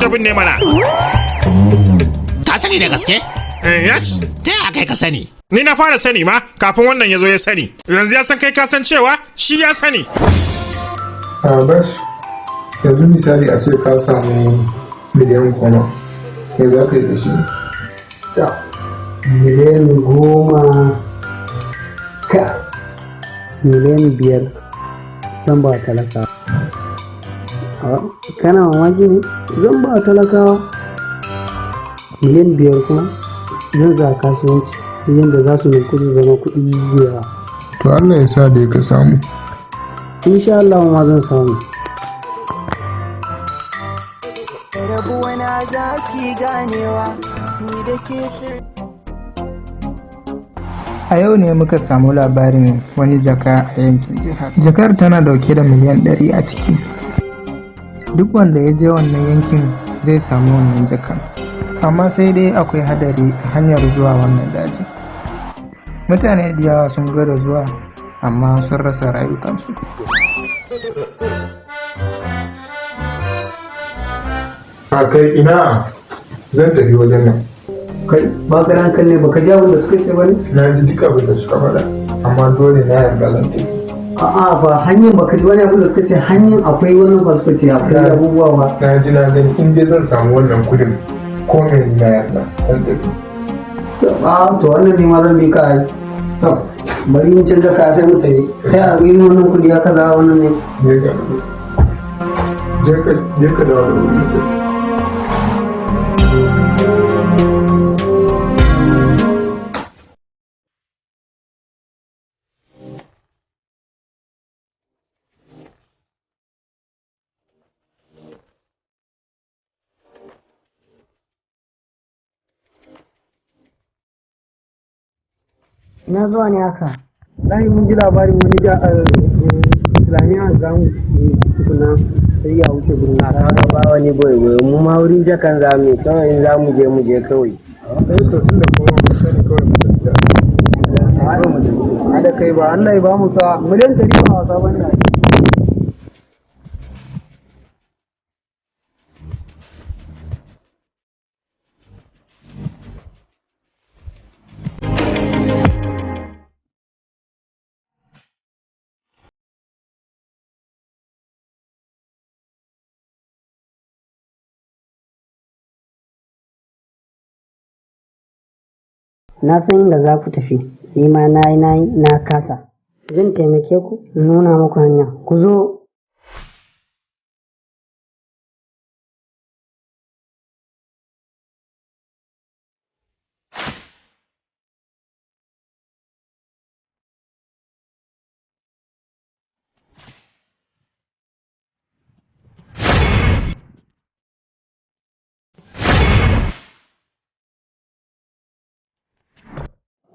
Abin ne mana. Ka sani da gaske? Yes. Ta yaya kai ka sani? Ni na fara sani ma kafin wannan ya zo ya sani. Yanzu ya san kai ka san cewa shi ya sani. Bas, yanzu misali a ce ka samu miliyan 10, me za ka yi da shi? Miliyan 10 ka miliyan 5 zan ba talaka. Kana mamaki ne? Zan ba talakawa. Miliyan 5 kuma zan za kasuwanci yadda za su mai kudi zama kudi yawa. To Allah ya sa da ka samu. Insha Allah ma zan samu. Rabuwana zaki ganewa ni da ke sirri. A yau ne muka samu labarin wani jaka a yankin jihar. Jakar tana dauke da miliyan 100 a ciki. Duk wanda ya je wannan yankin zai samu wannan jakan. Amma sai dai akwai hadari a hanyar zuwa wannan daji. Mutane da yawa sun gwada zuwa amma sun rasa rayukansu. A kai ina zan tafi wajen nan. Kai ba ka rankan ne baka ji abin da suka ce bane? Na ji duk abin da suka faɗa, amma dole na yarda zan tafi. A'a ba hanyar baka ji wani abin da suka ce hanyar akwai wannan ba suka ce akwai abubuwa ba. Na ji na gani in dai zan samu wannan kudin ko me na yarda zan tafi. To wannan ne ma zan bi ka ai. To bari in canza ka sai mutane. Ta yi wannan kudi ya kaza wannan ne. Je ka dawo da wuri. Ina zuwa ne haka? Lahi mun ji labarin wani islamiyya za mu tukuna sai ya wuce gurin. A kaga ba wani boye mu ma wurin jakan za mu kawai in za mu je kawai. Sai to tun da kuma mun sani kawai mu tafiya. A da kai ba Allah ya ba mu sa miliyan 100 ba wasa bane. Na san inda za ku tafi, ni ma na kasa. Zan taimake ku, nuna muku hanya. Ku zo.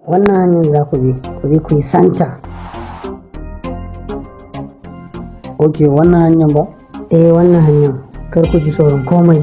Wannan hanyar za ku bi ku yi santa. Ok, wannan hanyar ba? Wannan hanyar, kar ku ji tsoron komai.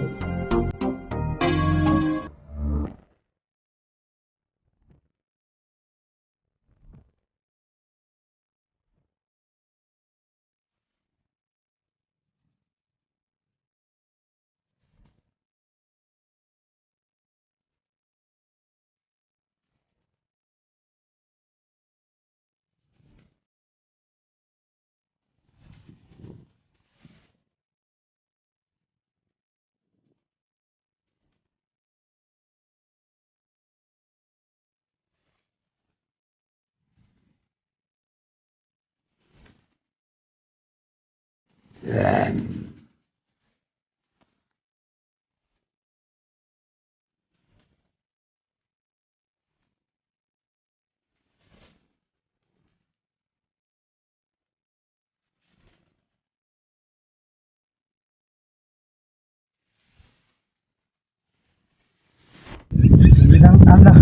Allah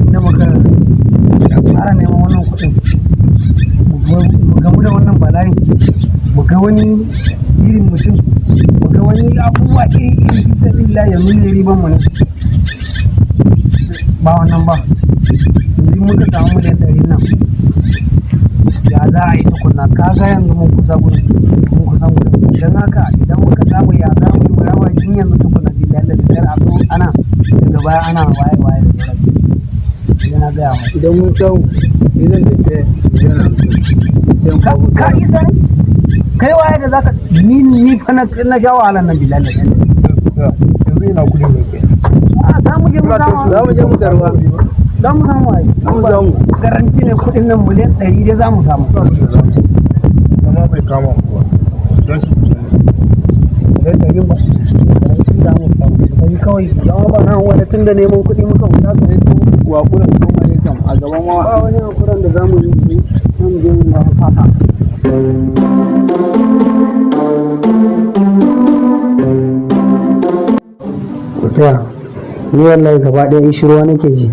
inda muka fara neman wannan kuɗin mu gamu da wannan bala'i mu ga wani irin mutum mu ga wani abubuwa iri bisa billahi ya nuna riban mu ne ba wannan ba yanzu muka samu miliyan 100 nan ya za a yi tukunna kaga yanzu mun kusan gurin don haka idan muka samu ya za mu yi rawa tun yanzu tukunna billahi da biyar a zo ana daga baya ana waye da sauran idan na gaya mu idan mun samu idan da ta yana ka isa ne kai waye da zaka ni fa na sha wahalan nan billahi yanzu ina kudin ne ke a za mu je mu tarwa za mu samu ai garanti ne kudin nan miliyan 100 dai za mu samu amma bai kama kuwa don su miliyan 100 ba garanti za mu samu kai kawai zama ba nan wani tun da neman kuɗi muka wuta ka ne wa kuɗin kuma ne kam a gaban ma ba wani kuɗin da za mu yi nan je mu na fata kuta ni wallahi gaba ɗaya shirwa nake ji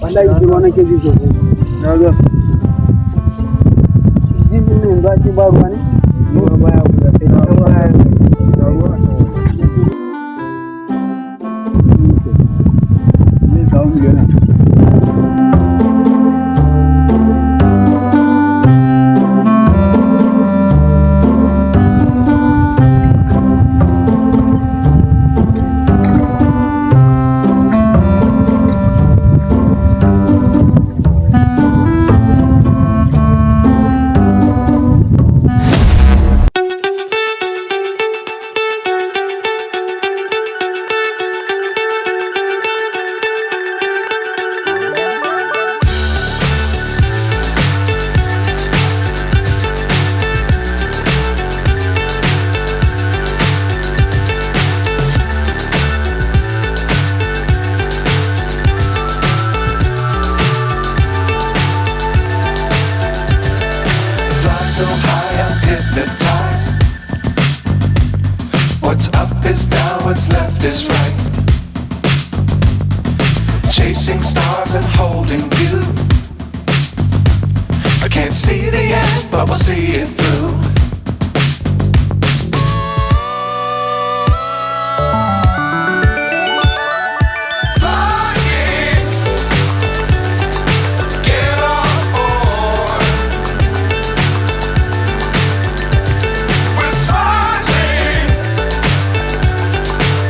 wallahi shirwa nake ji sosai na ga jin ne yanzu ake ba ruwa ne ruwa baya guda sai ta baya da ruwa ne samu yana Chasing stars and holding you. I can't see the end, but we'll see it through. Flying, get on board. We're smiling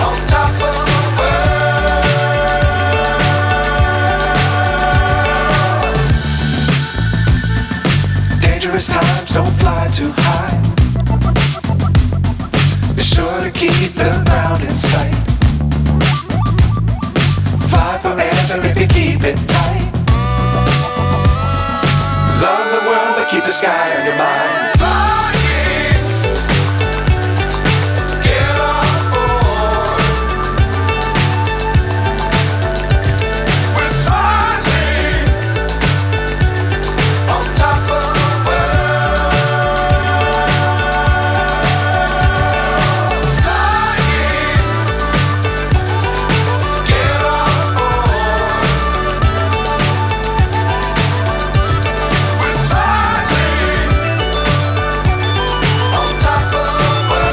on top of the world. Dangerous times, don't fly too high. Be sure to keep the ground in sight. Fly forever if you keep it tight. Love the world, but keep the sky on your mind. Flying, get on board. We're smiling on top of the world. Flying, get on board. We're smiling on top of the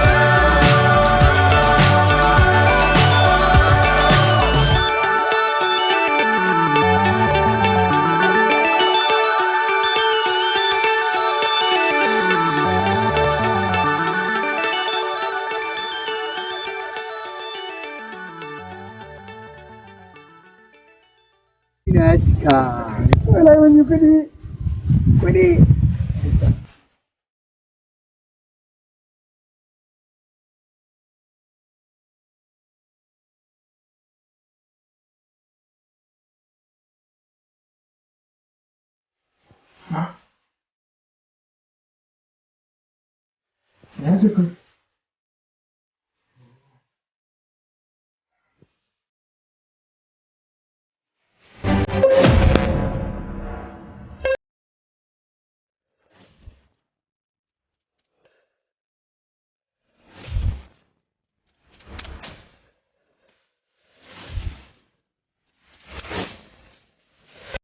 ina cika wallahi wani kuɗi ya ce kai